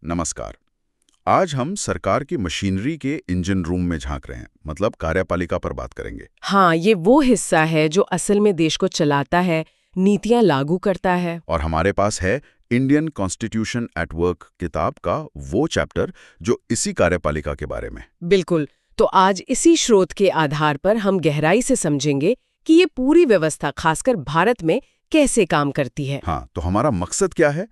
नमस्कार। आज हम सरकार की मशीनरी के इंजन रूम में झांक रहे हैं, मतलब कार्यपालिका पर बात करेंगे। हाँ, ये वो हिस्सा है जो असल में देश को चलाता है, नीतियां लागू करता है। और हमारे पास है इंडियन कॉन्स्टिट्यूशन एट वर्क किताब का वो चैप्टर जो इसी कार्यपालिका के बारे में। बिल्कुल। तो आज इसी स्रोत के आधार पर हम गहराई से समझेंगे कि ये पूरी व्यवस्था खासकर भारत में कैसे काम करती है। हाँ, तो हमारा मकसद क्या है?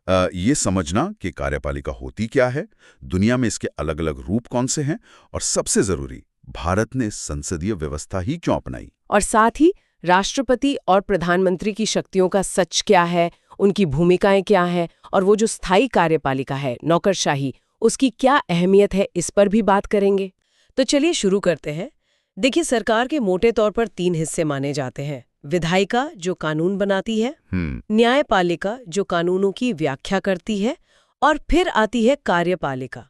ये समझना कि कार्यपालिका होती क्या है, दुनिया में इसके अलग अलग रूप कौन से हैं, और सबसे जरूरी, भारत ने संसदीय व्यवस्था ही क्यों अपनाई। और साथ ही राष्ट्रपति और प्रधानमंत्री की शक्तियों का सच क्या है, उनकी भूमिकाएं क्या हैं, और वो जो स्थायी कार्यपालिका है, नौकरशाही, उसकी क्या अहमियत है, इस पर भी बात करेंगे। तो चलिए शुरू करते हैं। देखिए, सरकार के मोटे तौर पर 3 हिस्से माने जाते हैं। विधायिका, जो कानून बनाती है, न्यायपालिका, जो कानूनों की व्याख्या करती है, और फिर आती है कार्यपालिका।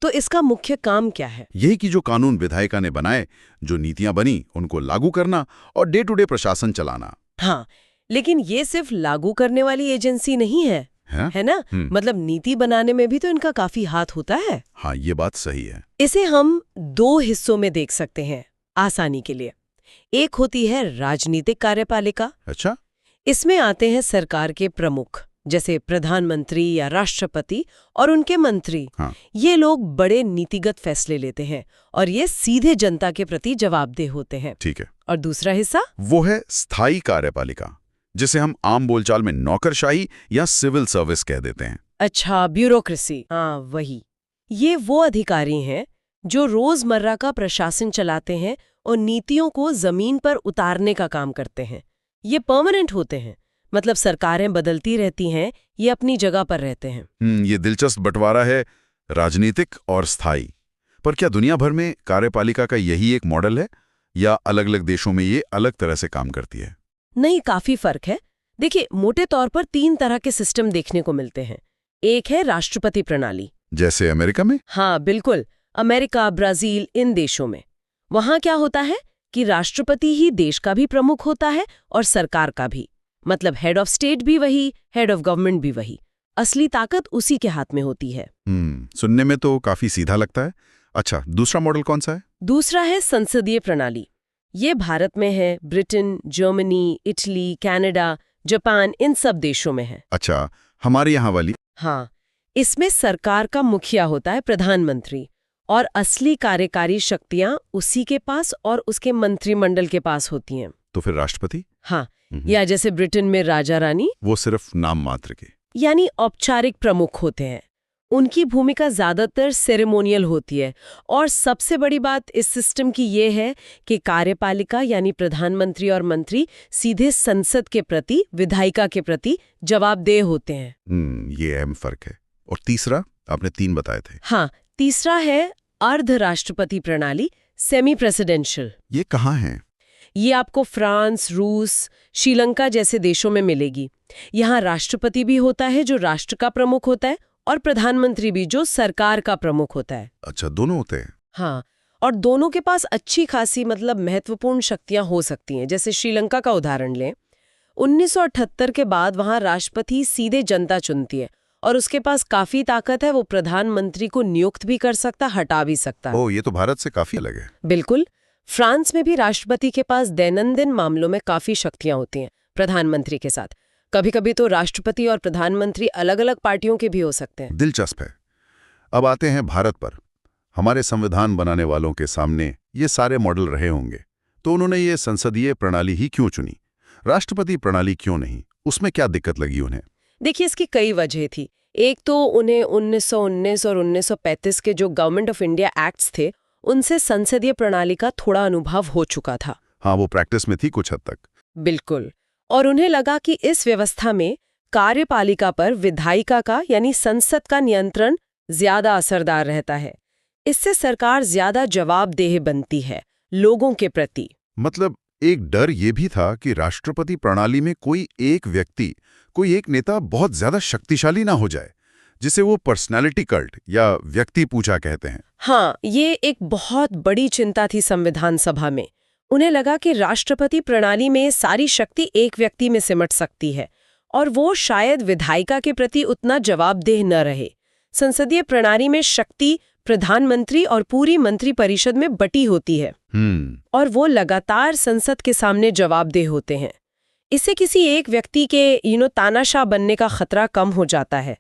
तो इसका मुख्य काम क्या है? यही कि जो कानून विधायिका ने बनाए, जो नीतियां बनी, उनको लागू करना और डे टू डे प्रशासन चलाना। हाँ, लेकिन ये सिर्फ लागू करने वाली एजेंसी नहीं है, है ना? मतलब नीति बनाने में भी तो इनका काफी हाथ होता है। हाँ, ये बात सही है। इसे हम 2 हिस्सों में देख सकते हैं आसानी के लिए। एक होती है राजनीतिक कार्यपालिका। अच्छा। इसमें आते हैं सरकार के प्रमुख, जैसे प्रधानमंत्री या राष्ट्रपति और उनके मंत्री। हाँ। ये लोग बड़े नीतिगत फैसले लेते हैं और ये सीधे जनता के प्रति जवाबदेह होते हैं। ठीक है। और दूसरा हिस्सा वो है स्थायी कार्यपालिका, जिसे हम आम बोलचाल में नौकरशाही या सिविल सर्विस कह देते हैं। अच्छा, ब्यूरोक्रेसी। हाँ, वही। ये वो अधिकारी हैं जो रोजमर्रा का प्रशासन चलाते हैं और नीतियों को जमीन पर उतारने का काम करते हैं। ये परमानेंट होते हैं, मतलब सरकारें बदलती रहती हैं, ये अपनी जगह पर रहते हैं। ये दिलचस्प बंटवारा है, राजनीतिक और स्थायी। पर क्या दुनिया भर में कार्यपालिका का यही एक मॉडल है, या अलग अलग देशों में ये अलग तरह से काम करती है? नहीं, काफी फर्क है। देखिए, मोटे तौर पर 3 तरह के सिस्टम देखने को मिलते हैं। एक है राष्ट्रपति प्रणाली। जैसे अमेरिका में? हाँ, बिल्कुल। अमेरिका, ब्राजील, इन देशों में वहां क्या होता है कि राष्ट्रपति ही देश का भी प्रमुख होता है और सरकार का भी। मतलब हेड ऑफ स्टेट भी वही, हेड ऑफ गवर्नमेंट भी वही। असली ताकत उसी के हाथ में होती है। सुनने में तो काफी सीधा लगता है। अच्छा, दूसरा मॉडल कौन सा है? दूसरा है संसदीय प्रणाली। ये भारत में है, Britain, Germany, Italy, Canada, Japan, इन सब देशों में है। अच्छा, हमारे यहाँ वाली? हाँ, इसमें सरकार का मुखिया होता है प्रधानमंत्री, और असली कार्यकारी शक्तियां उसी के पास और उसके मंत्रिमंडल के पास होती हैं। तो फिर राष्ट्रपति? हाँ, या जैसे ब्रिटेन में राजा रानी, वो सिर्फ नाम मात्र के, यानी औपचारिक प्रमुख होते हैं। उनकी भूमिका ज्यादातर सेरेमोनियल होती है। और सबसे बड़ी बात इस सिस्टम की ये है कि कार्यपालिका यानी प्रधानमंत्री और मंत्री सीधे संसद के प्रति, विधायिका के प्रति जवाबदेह होते हैं। ये अहम फर्क है। और तीसरा? आपने 3 बताए थे। हाँ, तीसरा है अर्ध राष्ट्रपति प्रणाली, सेमी प्रेसिडेंशियल। ये कहाँ है? ये आपको फ्रांस, रूस, श्रीलंका जैसे देशों में मिलेगी। यहाँ राष्ट्रपति भी होता है जो राष्ट्र का प्रमुख होता है, और प्रधानमंत्री भी जो सरकार का प्रमुख होता है। अच्छा, दोनों होते हैं? हाँ, और दोनों के पास अच्छी खासी, मतलब महत्वपूर्ण शक्तियां हो सकती हैं। जैसे श्रीलंका का उदाहरण लें, 1978 के बाद वहां राष्ट्रपति सीधे जनता चुनती है और उसके पास काफी ताकत है। वो प्रधानमंत्री को नियुक्त भी कर सकता, हटा भी सकता। ओह, ये तो भारत से काफी अलग है। बिल्कुल। फ्रांस में भी राष्ट्रपति के पास दैनंदिन मामलों में काफी शक्तियां होती हैं प्रधानमंत्री के साथ। कभी कभी तो राष्ट्रपति और प्रधानमंत्री अलग अलग पार्टियों के भी हो सकते हैं। दिलचस्प है। अब आते हैं भारत पर। हमारे संविधान बनाने वालों के सामने ये सारे मॉडल रहे होंगे, तो उन्होंने ये संसदीय प्रणाली ही क्यों चुनी? राष्ट्रपति प्रणाली क्यों नहीं? उसमें क्या दिक्कत लगी उन्हें? देखिए, इसकी कई वजह थी। एक तो उन्हें 1919 और 1935 के जो गवर्नमेंट ऑफ इंडिया एक्ट्स थे, उनसे संसदीय प्रणाली का थोड़ा अनुभव हो चुका था। हाँ, वो प्रैक्टिस में थी कुछ हद तक। बिल्कुल। और उन्हें लगा कि इस व्यवस्था में कार्यपालिका पर विधायिका का यानी संसद का नियंत्रण ज्यादा असरदार रहता है। इससे सरकार ज्यादा जवाबदेह बनती है लोगों के प्रति। मतलब एक डर ये भी था कि राष्ट्रपति प्रणाली में कोई एक व्यक्ति, कोई एक नेता बहुत ज्यादा शक्तिशाली ना हो जाए, जिसे वो पर्सनालिटी कल्ट या व्यक्ति पूजा कहते हैं। हाँ, ये एक बहुत बड़ी चिंता थी संविधान सभा में। उन्हें लगा कि राष्ट्रपति प्रणाली में सारी शक्ति एक व्यक्ति में सिमट सकती है और वो शायद विधायिका के प्रति उतना जवाबदेह न रहे। संसदीय प्रणाली में शक्ति प्रधानमंत्री और पूरी मंत्रिपरिषद में बटी होती है और वो लगातार संसद के सामने जवाबदेह होते हैं। इससे किसी एक व्यक्ति के तानाशाह बनने का खतरा कम हो जाता है।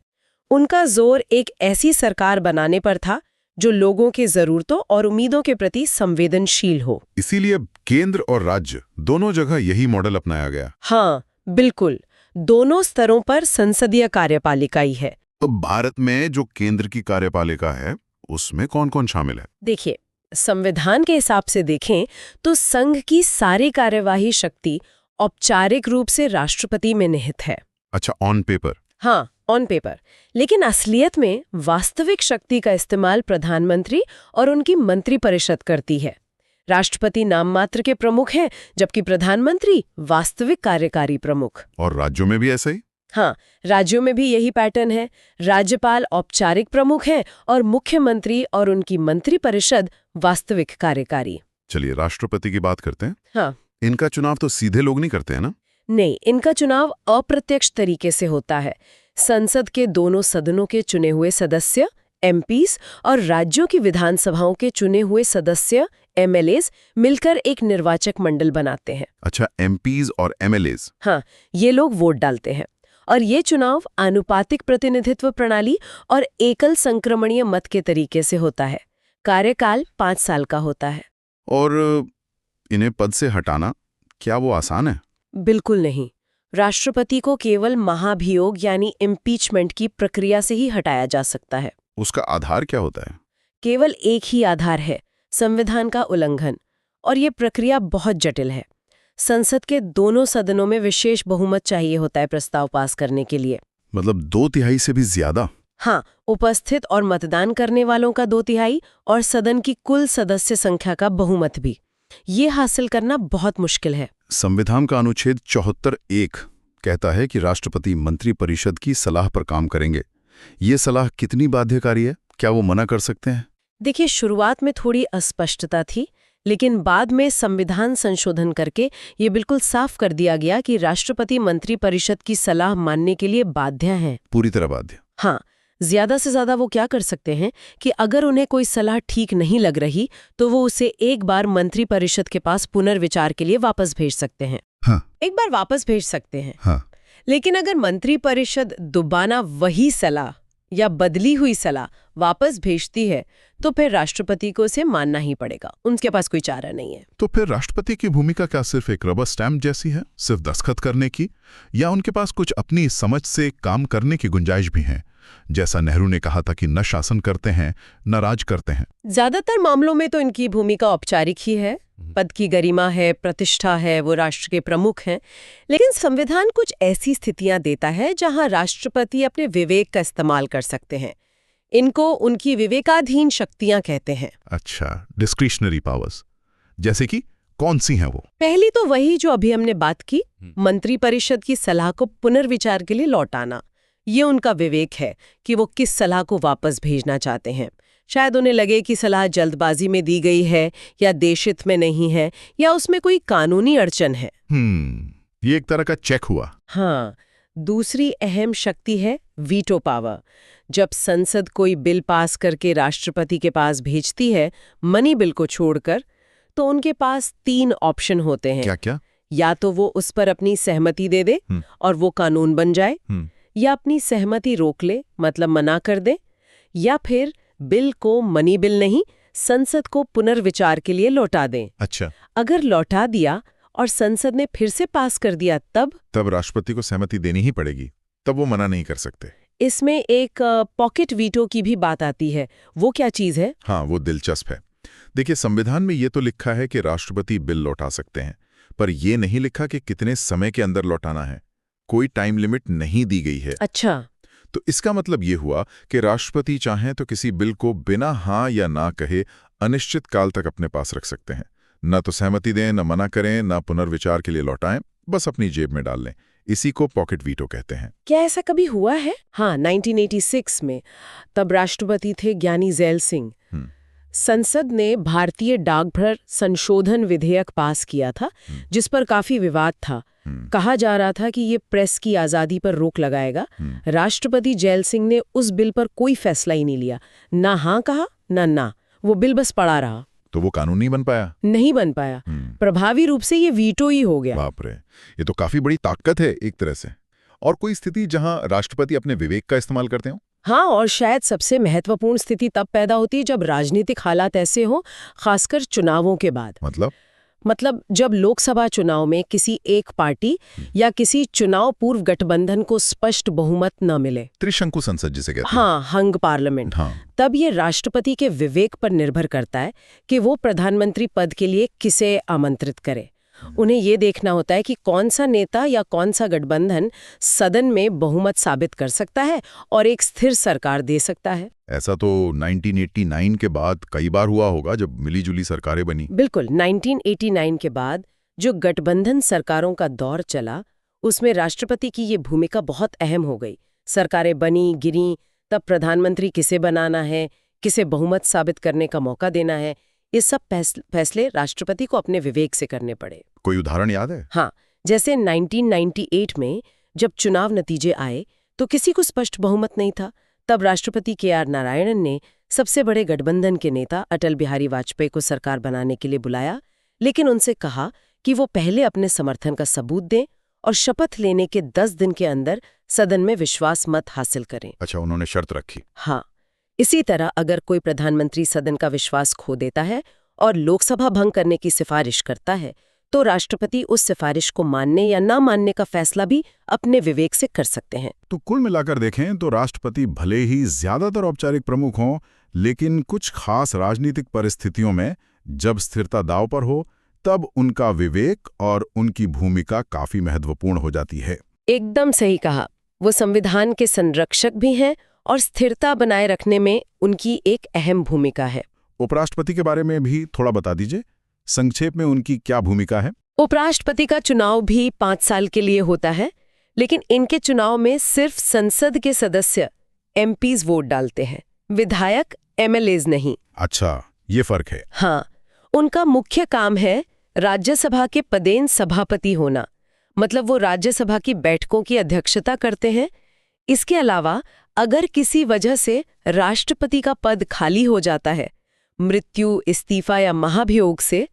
उनका जोर एक ऐसी सरकार बनाने पर था जो लोगों के जरूरतों और उम्मीदों के प्रति संवेदनशील हो। इसीलिए केंद्र और राज्य दोनों जगह यही मॉडल अपनाया गया। हाँ, बिल्कुल। दोनों स्तरों पर संसदीय कार्यपालिका ही है। तो भारत में जो केंद्र की कार्यपालिका है उसमें कौन कौन शामिल है? देखिए, संविधान के हिसाब से देखें तो संघ की सारी कार्यवाही शक्ति औपचारिक रूप से राष्ट्रपति में निहित है। अच्छा, ऑन पेपर। हाँ, ऑन पेपर। लेकिन असलियत में वास्तविक शक्ति का इस्तेमाल प्रधानमंत्री और उनकी मंत्रिपरिषद करती है। राष्ट्रपति नाम मात्र के प्रमुख हैं, जबकि प्रधानमंत्री वास्तविक कार्यकारी प्रमुख। और राज्यों में भी ऐसा ही? हाँ, राज्यों में भी यही पैटर्न है। राज्यपाल औपचारिक प्रमुख हैं और मुख्यमंत्री और उनकी मंत्रिपरिषद वास्तविक कार्यकारी। चलिए, राष्ट्रपति की बात करते हैं। हाँ, इनका चुनाव तो सीधे लोग नहीं करते हैं ना? नहीं, इनका चुनाव अप्रत्यक्ष तरीके से होता है। संसद के दोनों सदनों के चुने हुए सदस्य एमपीज और राज्यों की विधानसभाओं के चुने हुए सदस्य एमएलएज मिलकर एक निर्वाचक मंडल बनाते हैं। अच्छा, एमपीज और एमएलएज। हाँ, ये लोग वोट डालते हैं और ये चुनाव आनुपातिक प्रतिनिधित्व प्रणाली और एकल संक्रमणीय मत के तरीके से होता है। कार्यकाल 5 साल का होता है। और इन्हें पद से हटाना, क्या वो आसान है? बिल्कुल नहीं। राष्ट्रपति को केवल महाभियोग यानी इम्पीचमेंट की प्रक्रिया से ही हटाया जा सकता है। उसका आधार क्या होता है? केवल एक ही आधार है, संविधान का उल्लंघन। और ये प्रक्रिया बहुत जटिल है। संसद के दोनों सदनों में विशेष बहुमत चाहिए होता है प्रस्ताव पास करने के लिए। मतलब 2/3 से भी ज्यादा? हाँ, उपस्थित और मतदान करने वालों का 2/3 और सदन की कुल सदस्य संख्या का बहुमत भी। ये हासिल करना बहुत मुश्किल है। संविधान का अनुच्छेद 74(1) कहता है कि राष्ट्रपति मंत्रिपरिषद की सलाह पर काम करेंगे। ये सलाह कितनी बाध्यकारी है? क्या वो मना कर सकते हैं? देखिए, शुरुआत में थोड़ी अस्पष्टता थी, लेकिन बाद में संविधान संशोधन करके ये बिल्कुल साफ कर दिया गया कि राष्ट्रपति मंत्रिपरिषद की सलाह मानने के लिए बाध्य हैं। पूरी तरह बाध्य? हाँ, ज्यादा से ज्यादा वो क्या कर सकते हैं कि अगर उन्हें कोई सलाह ठीक नहीं लग रही तो वो उसे एक बार मंत्रिपरिषद के पास पुनर्विचार के लिए वापस भेज सकते हैं। हाँ। एक बार वापस भेज सकते हैं। हाँ। लेकिन अगर मंत्रिपरिषद दोबारा वही सलाह या बदली हुई सलाह वापस भेजती है तो फिर राष्ट्रपति को उसे मानना ही पड़ेगा। उनके पास कोई चारा नहीं है। तो फिर राष्ट्रपति की भूमिका क्या सिर्फ एक रबर स्टैम्प जैसी है, सिर्फ दस्तखत करने की, या उनके पास कुछ अपनी समझ से काम करने की गुंजाइश भी है? जैसा नेहरू ने कहा था कि न शासन करते हैं न राज करते हैं। ज्यादातर मामलों में तो इनकी भूमिका औपचारिक ही है। पद की गरिमा है, प्रतिष्ठा है, वो राष्ट्र के प्रमुख हैं। लेकिन संविधान कुछ ऐसी स्थितियां देता है जहां राष्ट्रपति अपने विवेक का इस्तेमाल कर सकते हैं। इनको उनकी विवेकाधीन शक्तियां कहते हैं। अच्छा, डिस्क्रिशनरी पावर्स। जैसे कि कौन सी हैं वो? पहली तो वही जो अभी हमने बात की, मंत्रिपरिषद की सलाह को पुनर्विचार के लिए लौटाना। ये उनका विवेक है कि वो किस सलाह को वापस भेजना चाहते हैं। शायद उन्हें लगे कि सलाह जल्दबाजी में दी गई है या देशहित में नहीं है या उसमें कोई कानूनी अड़चन है। ये एक तरह का चेक हुआ। हाँ, दूसरी अहम शक्ति है वीटो पावर। जब संसद कोई बिल पास करके राष्ट्रपति के पास भेजती है, मनी बिल को छोड़कर, तो उनके पास 3 ऑप्शन होते हैं। क्या क्या? या तो वो उस पर अपनी सहमति दे दे और वो कानून बन जाए, या अपनी सहमति रोक ले, मतलब मना कर दे, या फिर बिल को मनी बिल नहीं, संसद को पुनर्विचार के लिए लौटा दें। अच्छा, अगर लौटा दिया और संसद ने फिर से पास कर दिया तब राष्ट्रपति को सहमति देनी ही पड़ेगी, तब वो मना नहीं कर सकते। इसमें एक पॉकेट वीटो की भी बात आती है। वो क्या चीज है? हाँ, वो दिलचस्प है। देखिए, संविधान में ये तो लिखा है कि राष्ट्रपति बिल लौटा सकते हैं, पर ये नहीं लिखा कि कितने समय के अंदर लौटाना है। कोई टाइम लिमिट नहीं दी गई है। अच्छा, तो इसका मतलब ये हुआ कि राष्ट्रपति चाहें तो किसी बिल को बिना हाँ या ना कहे अनिश्चित काल तक अपने पास रख सकते हैं। न तो सहमति दें, न मना करें, न पुनर्विचार के लिए लौटाएं, बस अपनी जेब में डाल लें। इसी को पॉकेट वीटो कहते हैं। क्या ऐसा कभी हुआ है? हाँ, 1986 में, तब राष्ट्रपति थे ज्ञानी ज़ैल सिंह। संसद ने भारतीय डाकघर संशोधन विधेयक पास किया था, जिस पर काफी विवाद था। कहा जा रहा था कि ये प्रेस की आजादी पर रोक लगाएगा। राष्ट्रपति जैल सिंह ने उस बिल पर कोई फैसला ही नहीं लिया, ना हाँ कहा ना, वो बिल बस पड़ा रहा। तो वो कानून नहीं बन पाया? नहीं बन पाया। प्रभावी रूप से ये वीटो ही हो गया। बाप रे, ये तो काफी बड़ी ताकत है एक तरह से। और कोई स्थिति जहां राष्ट्रपति अपने विवेक का इस्तेमाल करते हो? हाँ, और शायद सबसे महत्वपूर्ण स्थिति तब पैदा होती है जब राजनीतिक हालात ऐसे हों, खासकर चुनावों के बाद। मतलब जब लोकसभा चुनाव में किसी एक पार्टी या किसी चुनाव पूर्व गठबंधन को स्पष्ट बहुमत न मिले, त्रिशंकु संसद जिसे कहते हैं। हाँ, हंग पार्लियामेंट। तब ये राष्ट्रपति के विवेक पर निर्भर करता है कि वो प्रधानमंत्री पद के लिए किसे आमंत्रित करे। उन्हें ये देखना होता है कि कौन सा नेता या कौन सा गठबंधन सदन में बहुमत साबित कर सकता है और एक स्थिर सरकार दे सकता है। ऐसा तो 1989 के बाद कई बार हुआ होगा जब मिलीजुली सरकारें बनी। बिल्कुल, 1989 के बाद जो गठबंधन सरकारों का दौर चला, उसमें राष्ट्रपति की ये भूमिका बहुत अहम हो गई। सरकारें बनी गिरी, तब प्रधानमंत्री किसे बनाना है, किसे बहुमत साबित करने का मौका देना है, ये सब फैसले राष्ट्रपति को अपने विवेक से करने पड़े। कोई उदाहरण याद है? हाँ, जैसे 1998 में जब चुनाव नतीजे आए तो किसी को स्पष्ट बहुमत नहीं था। तब राष्ट्रपति के.आर. नारायणन ने सबसे बड़े गठबंधन के नेता अटल बिहारी वाजपेयी को सरकार बनाने के लिए बुलाया, लेकिन उनसे कहा कि वो पहले अपने समर्थन का सबूत दें और शपथ लेने के 10 दिन के अंदर सदन में विश्वास मत हासिल करें। अच्छा, उन्होंने शर्त रखी। हाँ, इसी तरह अगर कोई प्रधानमंत्री सदन का विश्वास खो देता है और लोकसभा भंग करने की सिफारिश करता है, तो राष्ट्रपति उस सिफारिश को मानने या ना मानने का फैसला भी अपने विवेक से कर सकते हैं। तो कुल मिलाकर देखें तो राष्ट्रपति भले ही ज्यादातर औपचारिक प्रमुख हों, लेकिन कुछ खास राजनीतिक परिस्थितियों में जब स्थिरता दांव पर हो, तब उनका विवेक और उनकी भूमिका काफी महत्वपूर्ण हो जाती है। एकदम सही कहा। वो संविधान के संरक्षक भी हैं और स्थिरता बनाए रखने में उनकी एक अहम भूमिका है। उपराष्ट्रपति के बारे में भी थोड़ा बता दीजिए, संक्षेप में उनकी क्या भूमिका है? उपराष्ट्रपति का चुनाव भी 5 साल के लिए होता है, लेकिन इनके चुनाव में सिर्फ संसद के सदस्य एमपीज वोट डालते हैं, विधायक एमएलएज नहीं। अच्छा, ये फर्क है। हाँ, उनका मुख्य काम है राज्यसभा के पदेन सभापति होना, मतलब वो राज्यसभा की बैठकों की अध्यक्षता करते हैं। इसके अलावा अगर किसी वजह से राष्ट्रपति का पद खाली हो जाता है, मृत्यु, इस्तीफा या महाभियोग से,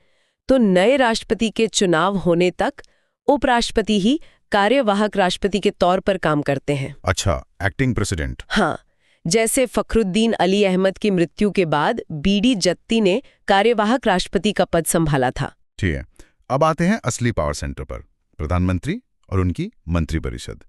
तो नए राष्ट्रपति के चुनाव होने तक उपराष्ट्रपति ही कार्यवाहक राष्ट्रपति के तौर पर काम करते हैं। अच्छा, एक्टिंग प्रेसिडेंट। हाँ, जैसे फखरुद्दीन अली अहमद की मृत्यु के बाद बीडी जत्ती ने कार्यवाहक राष्ट्रपति का पद संभाला था। ठीक है, अब आते हैं असली पावर सेंटर पर, प्रधानमंत्री और उनकी मंत्रिपरिषद।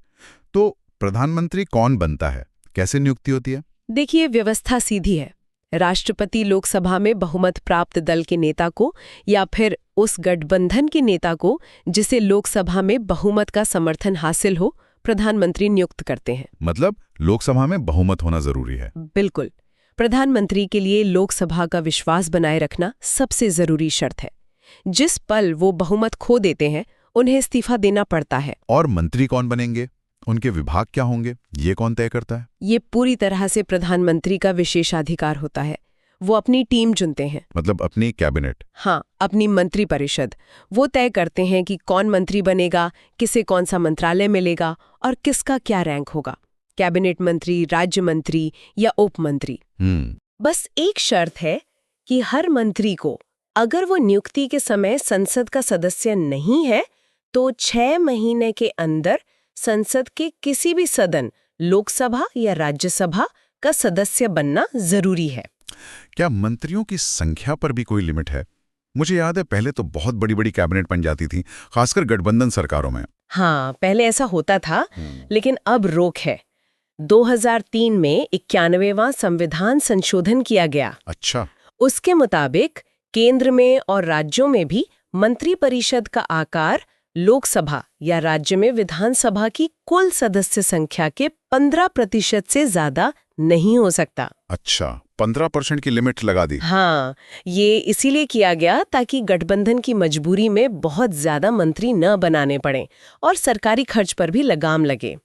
तो प्रधानमंत्री कौन बनता है, कैसे नियुक्ति होती है? देखिए, व्यवस्था सीधी है। राष्ट्रपति लोकसभा में बहुमत प्राप्त दल के नेता को या फिर उस गठबंधन के नेता को जिसे लोकसभा में बहुमत का समर्थन हासिल हो, प्रधानमंत्री नियुक्त करते हैं। मतलब लोकसभा में बहुमत होना जरूरी है? बिल्कुल। प्रधानमंत्री के लिए लोकसभा का विश्वास बनाए रखना सबसे जरूरी शर्त है। जिस पल वो बहुमत खो देते हैं, उन्हें इस्तीफा देना पड़ता है। और मंत्री कौन बनेंगे, उनके विभाग क्या होंगे, ये कौन तय करता है? ये पूरी तरह से प्रधानमंत्री का विशेषाधिकार होता है। वो अपनी टीम चुनते हैं। मतलब अपनी कैबिनेट? हाँ, अपनी मंत्रिपरिषद। वो तय करते हैं कि कौन मंत्री बनेगा, किसे कौन सा मंत्रालय मिलेगा और किसका क्या रैंक होगा, कैबिनेट मंत्री, राज्य मंत्री या उप मंत्री। बस एक शर्त है कि हर मंत्री को, अगर वो नियुक्ति के समय संसद का सदस्य नहीं है, तो 6 महीने के अंदर संसद के किसी भी सदन, लोकसभा या राज्यसभा का सदस्य बनना जरूरी है। क्या मंत्रियों की संख्या पर भी कोई लिमिट है? मुझे याद है पहले तो बहुत बड़ी बड़ी कैबिनेट बन जाती थी, खासकर गठबंधन सरकारों में। हाँ, पहले ऐसा होता था, लेकिन अब रोक है। 2003 में 91वां संविधान संशोधन किया गया। अच्छा। उसके मुताबिक केंद्र में और राज्यों में भी मंत्रिपरिषद का आकार लोकसभा या राज्य में विधानसभा की कुल सदस्य संख्या के 15% से ज्यादा नहीं हो सकता। अच्छा, 15% की लिमिट लगा दी। हाँ, ये इसीलिए किया गया ताकि गठबंधन की मजबूरी में बहुत ज्यादा मंत्री न बनाने पड़े और सरकारी खर्च पर भी लगाम लगे।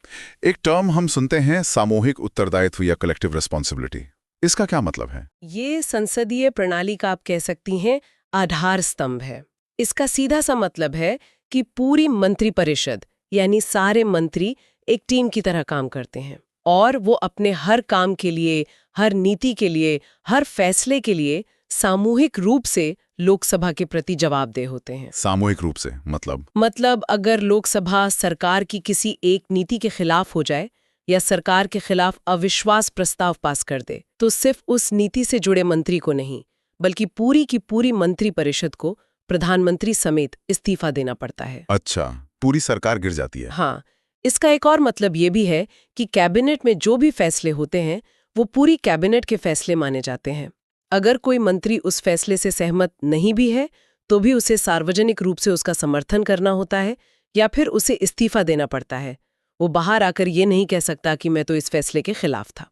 एक टर्म हम सुनते हैं, सामूहिक उत्तरदायित्व या कलेक्टिव रिस्पॉन्सिबिलिटी। इसका क्या मतलब है? ये संसदीय प्रणाली का आप कह सकती हैं आधार स्तंभ है। इसका सीधा सा मतलब है कि पूरी मंत्रिपरिषद यानी सारे मंत्री एक टीम की तरह काम करते हैं और वो अपने हर काम के लिए, हर नीति के लिए, हर फैसले के लिए सामूहिक रूप से लोकसभा के प्रति जवाबदेह होते हैं। सामूहिक रूप से मतलब अगर लोकसभा सरकार की किसी एक नीति के खिलाफ हो जाए या सरकार के खिलाफ अविश्वास प्रस्ताव पास कर दे, तो सिर्फ उस नीति से जुड़े मंत्री को नहीं, बल्कि पूरी की पूरी मंत्रिपरिषद को प्रधानमंत्री समेत इस्तीफा देना पड़ता है। अच्छा, पूरी सरकार गिर जाती है। हाँ, इसका एक और मतलब ये भी है कि कैबिनेट में जो भी फैसले होते हैं वो पूरी कैबिनेट के फैसले माने जाते हैं। अगर कोई मंत्री उस फैसले से सहमत नहीं भी है तो भी उसे सार्वजनिक रूप से उसका समर्थन करना होता है या फिर उसे इस्तीफा देना पड़ता है। वो बाहर आकर ये नहीं कह सकता कि मैं तो इस फैसले के खिलाफ था।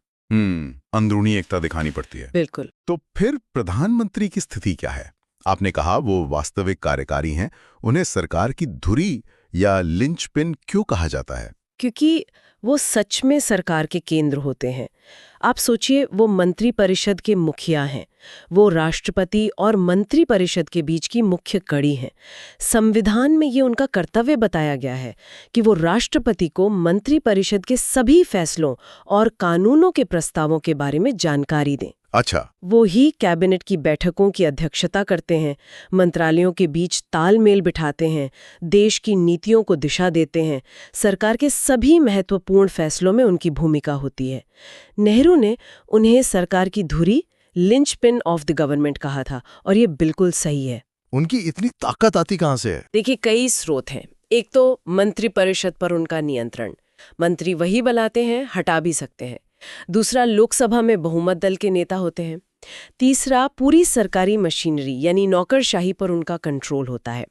अंदरूनी एकता दिखानी पड़ती है। बिल्कुल। तो फिर प्रधानमंत्री की स्थिति क्या है? आपने कहा वो वास्तविक कार्यकारी हैं, उन्हें सरकार की धुरी या लिंचपिन क्यों कहा जाता है? क्योंकि वो सच में सरकार के केंद्र होते हैं। आप सोचिए, वो मंत्रिपरिषद के मुखिया हैं, वो राष्ट्रपति और मंत्रिपरिषद के बीच की मुख्य कड़ी हैं। संविधान में ये उनका कर्तव्य बताया गया है कि वो राष्ट्रपति को मंत्रिपरिषद के सभी फैसलों और कानूनों के प्रस्तावों के बारे में जानकारी दें। अच्छा, वो ही कैबिनेट की बैठकों की अध्यक्षता करते हैं, मंत्रालयों के बीच तालमेल बिठाते हैं, देश की नीतियों को दिशा देते हैं। सरकार के सभी महत्वपूर्ण फैसलों में उनकी भूमिका होती है। नेहरू ने उन्हें सरकार की धुरी, लिंचपिन ऑफ द गवर्नमेंट कहा था और ये बिल्कुल सही है। उनकी इतनी ताकत आती कहाँ से है? देखिए, कई स्रोत हैं। एक तो मंत्रिपरिषद पर उनका नियंत्रण, मंत्री वही बुलाते हैं, हटा भी सकते हैं। दूसरा, लोकसभा में बहुमत दल के नेता होते हैं। तीसरा, पूरी सरकारी मशीनरी यानी नौकरशाही पर उनका कंट्रोल होता है।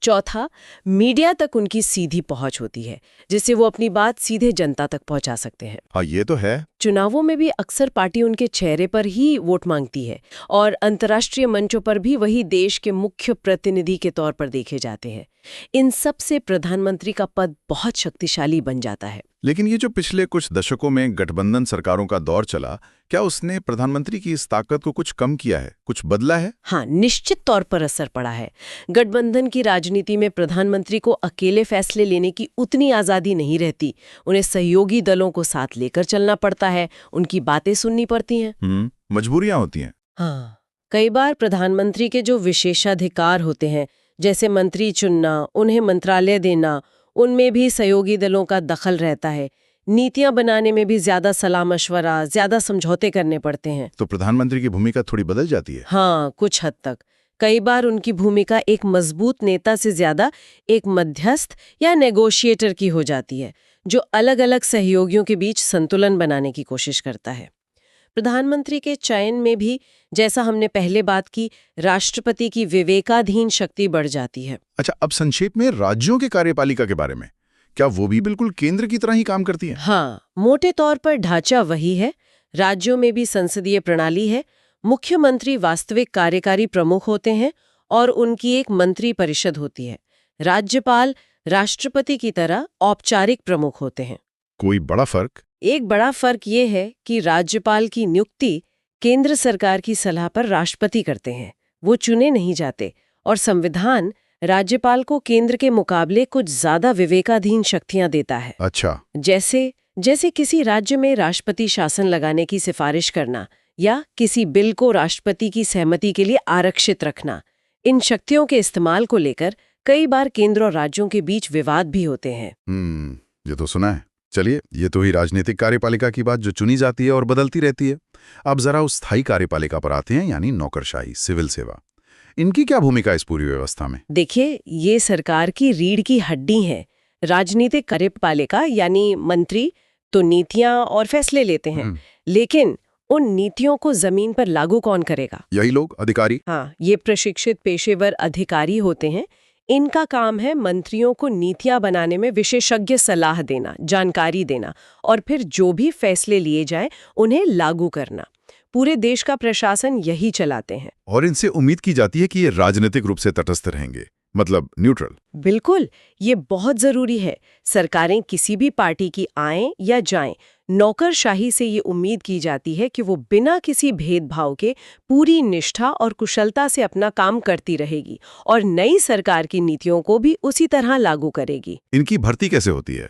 चौथा, मीडिया तक उनकी सीधी पहुंच होती है, जिससे वो अपनी बात सीधे जनता तक पहुंचा सकते हैं। हाँ, ये तो है। चुनावों में भी अक्सर पार्टी उनके चेहरे पर ही वोट मांगती है और अंतर्राष्ट्रीय मंचों पर भी वही देश के मुख्य प्रतिनिधि के तौर पर देखे जाते हैं। इन सब से प्रधानमंत्री का पद बहुत शक्तिशाली बन जाता है। लेकिन ये जो पिछले कुछ दशकों में गठबंधन सरकारों का दौर चला, क्या उसने प्रधानमंत्री की इस ताकत को कुछ कम किया है, कुछ बदला है? हाँ, निश्चित तौर पर असर पड़ा है। गठबंधन की राजनीति में प्रधानमंत्री को अकेले फैसले लेने की उतनी आज़ादी नहीं रहती। उन्हें सहयोगी दलों को साथ लेकर चलना पड़ता है, उनकी बातें सुननी पड़ती हैं। मजबूरियां होती हैं। हाँ, कई बार प्रधानमंत्री के जो विशेषाधिकार होते हैं, जैसे मंत्री चुनना, उन्हें मंत्रालय देना, उनमें भी सहयोगी दलों का दखल रहता है। नीतियां बनाने में भी ज्यादा सलाह मशवरा, ज्यादा समझौते करने पड़ते हैं। तो प्रधानमंत्री की भूमिका थोड़ी बदल जाती है। हाँ, कुछ हद तक। कई बार उनकी भूमिका एक मजबूत नेता से ज्यादा एक मध्यस्थ या नेगोशिएटर की हो जाती है, जो अलग अलग सहयोगियों के बीच संतुलन बनाने की कोशिश करता है। प्रधानमंत्री के चयन में भी, जैसा हमने पहले बात की, राष्ट्रपति की विवेकाधीन शक्ति बढ़ जाती है। अच्छा, अब संक्षेप में राज्यों के कार्यपालिका के बारे में, क्या वो भी बिल्कुल केंद्र की तरह ही काम करती है? हाँ, मोटे तौर पर ढांचा वही है। राज्यों में भी संसदीय प्रणाली है। मुख्यमंत्री वास्तविक कार्यकारी प्रमुख होते हैं और उनकी एक मंत्री परिषद होती है। राज्यपाल राष्ट्रपति की तरह औपचारिक प्रमुख होते हैं। कोई बड़ा फर्क? एक बड़ा फर्क ये है कि राज्यपाल की नियुक्ति केंद्र सरकार की सलाह पर राष्ट्रपति करते हैं, वो चुने नहीं जाते, और संविधान राज्यपाल को केंद्र के मुकाबले कुछ ज्यादा विवेकाधीन शक्तियां देता है। अच्छा, जैसे किसी राज्य में राष्ट्रपति शासन लगाने की सिफारिश करना या किसी बिल को राष्ट्रपति की सहमति के लिए आरक्षित रखना। इन शक्तियों के इस्तेमाल को लेकर कई बार केंद्र और राज्यों के बीच विवाद भी होते हैं। ये तो सुना है। चलिए, ये तो ही राजनीतिक कार्यपालिका की बात जो चुनी जाती है और बदलती रहती है। अब जरा उस स्थायी कार्यपालिका पर आते हैं, यानी नौकरशाही, सिविल सेवा। इनकी क्या भूमिका इस पूरी व्यवस्था में? देखिए, ये सरकार की रीढ़ की हड्डी है। राजनीतिक कार्यपालिका यानी मंत्री तो नीतियां और फैसले लेते हैं, लेकिन उन नीतियों को जमीन पर लागू कौन करेगा? यही लोग, अधिकारी। हाँ, ये प्रशिक्षित पेशेवर अधिकारी होते हैं। इनका काम है मंत्रियों को नीतियां बनाने में विशेषज्ञ सलाह देना, जानकारी देना और फिर जो भी फैसले लिए जाएं उन्हें लागू करना। पूरे देश का प्रशासन यही चलाते हैं। और इनसे उम्मीद की जाती है कि ये राजनीतिक रूप से तटस्थ रहेंगे, मतलब न्यूट्रल। बिल्कुल, ये बहुत जरूरी है। सरकारें किसी भी पार्टी की आएं या जाएं, नौकरशाही से ये उम्मीद की जाती है कि वो बिना किसी भेदभाव के पूरी निष्ठा और कुशलता से अपना काम करती रहेगी और नई सरकार की नीतियों को भी उसी तरह लागू करेगी। इनकी भर्ती कैसे होती है?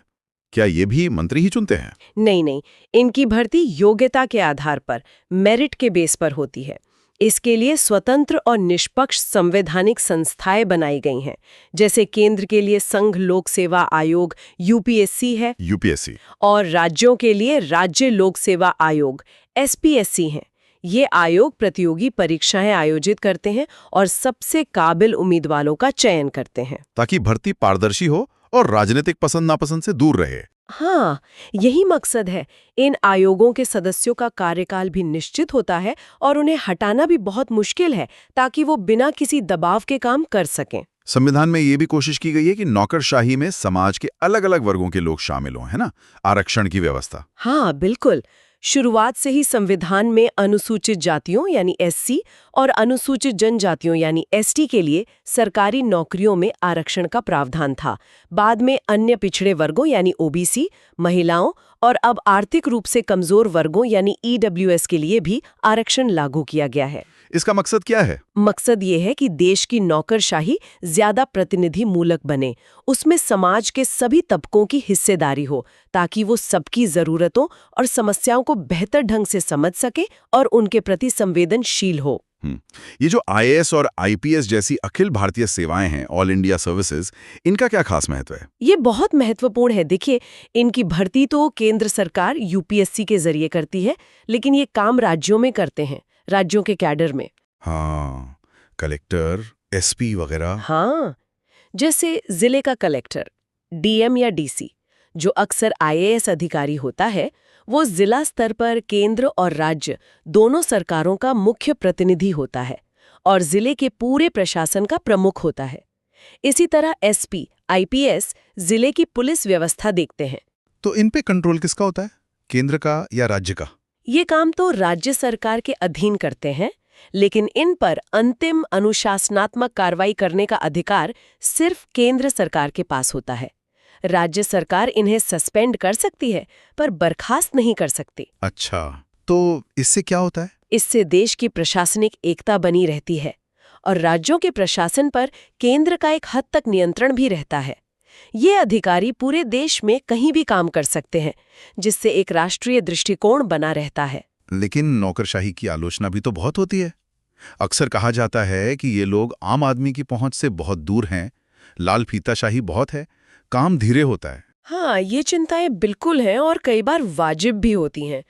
क्या ये भी मंत्री ही चुनते हैं? नहीं नहीं, इनकी भर्ती योग्यता के आधार पर, मेरिट के बेस पर होती है। इसके लिए स्वतंत्र और निष्पक्ष संवैधानिक संस्थाएं बनाई गई हैं, जैसे केंद्र के लिए संघ लोक सेवा आयोग यूपीएससी है, यूपीएससी। और राज्यों के लिए राज्य लोक सेवा आयोग एसपीएससी हैं। ये आयोग प्रतियोगी परीक्षाएं आयोजित करते हैं और सबसे काबिल उम्मीदवारों का चयन करते हैं, ताकि भर्ती पारदर्शी हो और राजनीतिक पसंद नापसंद से दूर रहे। हाँ, यही मकसद है। इन आयोगों के सदस्यों का कार्यकाल भी निश्चित होता है और उन्हें हटाना भी बहुत मुश्किल है, ताकि वो बिना किसी दबाव के काम कर सकें। संविधान में ये भी कोशिश की गई है कि नौकरशाही में समाज के अलग अलग वर्गों के लोग शामिल हों, है ना? आरक्षण की व्यवस्था। हाँ, बिल्कुल। शुरुआत से ही संविधान में अनुसूचित जातियों यानी एससी और अनुसूचित जनजातियों यानी एसटी के लिए सरकारी नौकरियों में आरक्षण का प्रावधान था। बाद में अन्य पिछड़े वर्गों यानी ओबीसी, महिलाओं और अब आर्थिक रूप से कमजोर वर्गों यानी ईडब्ल्यूएस के लिए भी आरक्षण लागू किया गया है। इसका मकसद क्या है? मकसद ये है कि देश की नौकरशाही ज्यादा प्रतिनिधि मूलक बने, उसमें समाज के सभी तबकों की हिस्सेदारी हो, ताकि वो सबकी जरूरतों और समस्याओं को बेहतर ढंग से समझ सके और उनके प्रति संवेदनशील हो। ये जो आईएएस और आईपीएस जैसी अखिल भारतीय सेवाएं हैं, ऑल इंडिया सर्विसेज, इनका क्या खास महत्व है? ये बहुत महत्वपूर्ण है। देखिए, इनकी भर्ती तो केंद्र सरकार यूपीएससी के जरिए करती है, लेकिन ये काम राज्यों में करते हैं, राज्यों के कैडर में। हाँ, कलेक्टर, एसपी वगैरह। हाँ, जैसे जिले का कलेक्टर, डीएम या डीसी, जो अक्सर आईएएस अधिकारी होता है, वो जिला स्तर पर केंद्र और राज्य दोनों सरकारों का मुख्य प्रतिनिधि होता है और जिले के पूरे प्रशासन का प्रमुख होता है। इसी तरह एसपी, आईपीएस जिले की पुलिस व्यवस्था देखते हैं। तो इन पे कंट्रोल किसका होता है? केंद्र का या राज्य का? ये काम तो राज्य सरकार के अधीन करते हैं, लेकिन इन पर अंतिम अनुशासनात्मक कार्रवाई करने का अधिकार सिर्फ केंद्र सरकार के पास होता है। राज्य सरकार इन्हें सस्पेंड कर सकती है, पर बर्खास्त नहीं कर सकती। अच्छा, तो इससे क्या होता है? इससे देश की प्रशासनिक एकता बनी रहती है और राज्यों के प्रशासन पर केंद्र का एक हद तक नियंत्रण भी रहता है। ये अधिकारी पूरे देश में कहीं भी काम कर सकते हैं, जिससे एक राष्ट्रीय दृष्टिकोण बना रहता है। लेकिन नौकरशाही की आलोचना भी तो बहुत होती है। अक्सर कहा जाता है कि ये लोग आम आदमी की पहुंच से बहुत दूर हैं, लाल फीताशाही बहुत है, काम धीरे होता है। हाँ, ये चिंताएं बिल्कुल हैं और कई बार वाजिब भी होती हैं।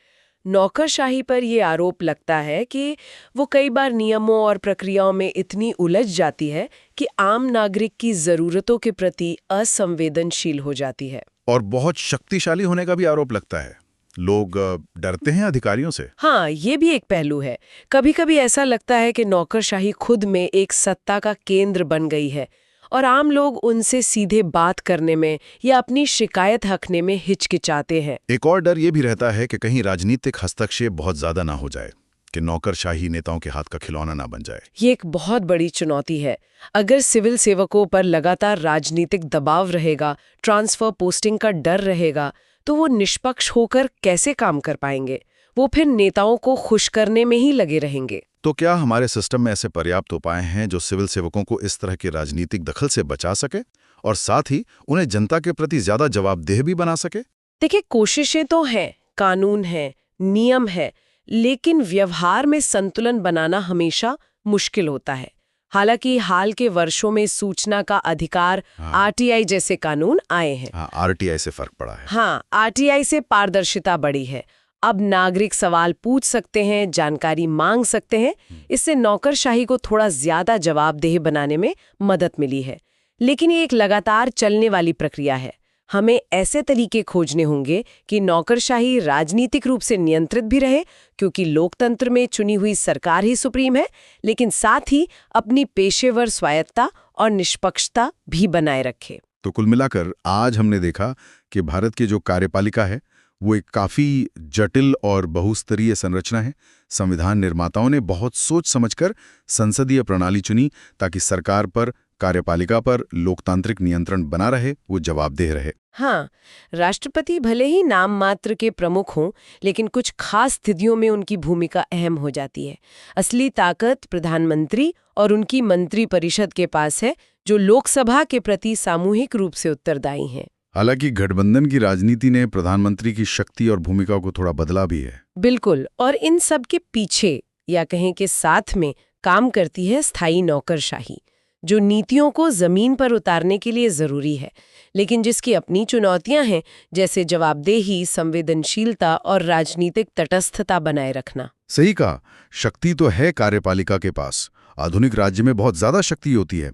नौकरशाही पर ये आरोप लगता है कि वो कई बार नियमों और प्रक्रियाओं में इतनी उलझ जाती है कि आम नागरिक की ज़रूरतों के प्रति असंवेदनशील हो जाती है। और बहुत शक्तिशाली होने का भी आरोप लगता है। लोग डरते हैं अधिकारियों से। हाँ, ये भी एक पहलू है। कभी-कभी ऐसा लगता है कि नौकरशाही खुद में एक सत्ता का केंद्र बन गई है और आम लोग उनसे सीधे बात करने में या अपनी शिकायत रखने में हिचकिचाते हैं। एक और डर ये भी रहता है कि कहीं राजनीतिक हस्तक्षेप बहुत ज्यादा ना हो जाए, कि नौकरशाही नेताओं के हाथ का खिलौना ना बन जाए। ये एक बहुत बड़ी चुनौती है। अगर सिविल सेवकों पर लगातार राजनीतिक दबाव रहेगा, ट्रांसफर पोस्टिंग का डर रहेगा, तो वो निष्पक्ष होकर कैसे काम कर पाएंगे? वो फिर नेताओं को खुश करने में ही लगे रहेंगे। तो क्या हमारे सिस्टम में ऐसे पर्याप्त उपाय हैं जो सिविल सेवकों को इस तरह के राजनीतिक दखल से बचा सके और साथ ही उन्हें जनता के प्रति ज्यादा जवाबदेह भी बना सके? देखिए, कोशिशें तो हैं, कानून है, नियम है, लेकिन व्यवहार में संतुलन बनाना हमेशा मुश्किल होता है। हालांकि हाल के वर्षों में सूचना का अधिकार, आरटीआई जैसे कानून आए हैं। हाँ, आरटीआई से फर्क पड़ा है। हाँ, आरटीआई से पारदर्शिता बढ़ी है। अब नागरिक सवाल पूछ सकते हैं, जानकारी मांग सकते हैं। इससे नौकरशाही को थोड़ा ज्यादा जवाबदेह बनाने में मदद मिली है। लेकिन ये एक लगातार चलने वाली प्रक्रिया है। हमें ऐसे तरीके खोजने होंगे कि नौकरशाही राजनीतिक रूप से नियंत्रित भी रहे, क्योंकि लोकतंत्र में चुनी हुई सरकार ही सुप्रीम है, लेकिन साथ ही अपनी पेशेवर स्वायत्ता और निष्पक्षता भी बनाए रखे। तो कुल मिलाकर आज हमने देखा कि भारत की जो कार्यपालिका है वो एक काफ़ी जटिल और बहुस्तरीय संरचना है। संविधान निर्माताओं ने बहुत सोच समझकर संसदीय प्रणाली चुनी ताकि सरकार पर कार्यपालिका पर लोकतांत्रिक नियंत्रण बना रहे, वो जवाबदेह रहे। हाँ, राष्ट्रपति भले ही नाम मात्र के प्रमुख हों, लेकिन कुछ खास स्थितियों में उनकी भूमिका अहम हो जाती है। असली ताकत प्रधानमंत्री और उनकी मंत्री परिषद के पास है, जो लोकसभा के प्रति सामूहिक रूप से उत्तरदायी हैं। हालांकि गठबंधन की राजनीति ने प्रधानमंत्री की शक्ति और भूमिका को थोड़ा बदला भी है। बिल्कुल, और इन सब के पीछे या कहें कि साथ में काम करती है स्थायी नौकरशाही, जो नीतियों को जमीन पर उतारने के लिए जरूरी है, लेकिन जिसकी अपनी चुनौतियां हैं, जैसे जवाबदेही, संवेदनशीलता और राजनीतिक तटस्थता बनाए रखना। सही कहा, शक्ति तो है कार्यपालिका के पास। आधुनिक राज्य में बहुत ज्यादा शक्ति होती है,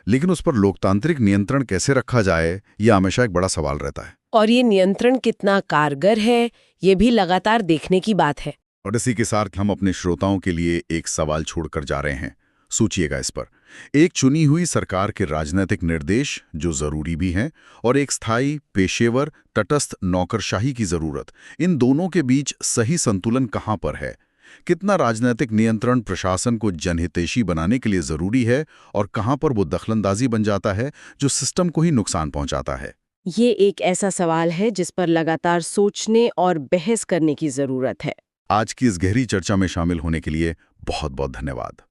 लेकिन उस पर लोकतांत्रिक नियंत्रण कैसे रखा जाए, यह हमेशा एक बड़ा सवाल रहता है। और ये नियंत्रण कितना कारगर है, ये भी लगातार देखने की बात है। और इसी के साथ हम अपने श्रोताओं के लिए एक सवाल छोड़कर जा रहे हैं। सोचिएगा इस पर। एक चुनी हुई सरकार के राजनीतिक निर्देश, जो जरूरी भी हैं, और एक स्थायी, पेशेवर, तटस्थ नौकरशाही की जरूरत, इन दोनों के बीच सही संतुलन कहाँ पर है? कितना राजनीतिक नियंत्रण प्रशासन को जनहितैषी बनाने के लिए जरूरी है, और कहाँ पर वो दखलंदाजी बन जाता है, जो सिस्टम को ही नुकसान पहुंचाता है? ये एक ऐसा सवाल है जिस पर लगातार सोचने और बहस करने की जरूरत है। आज की इस गहरी चर्चा में शामिल होने के लिए बहुत बहुत धन्यवाद।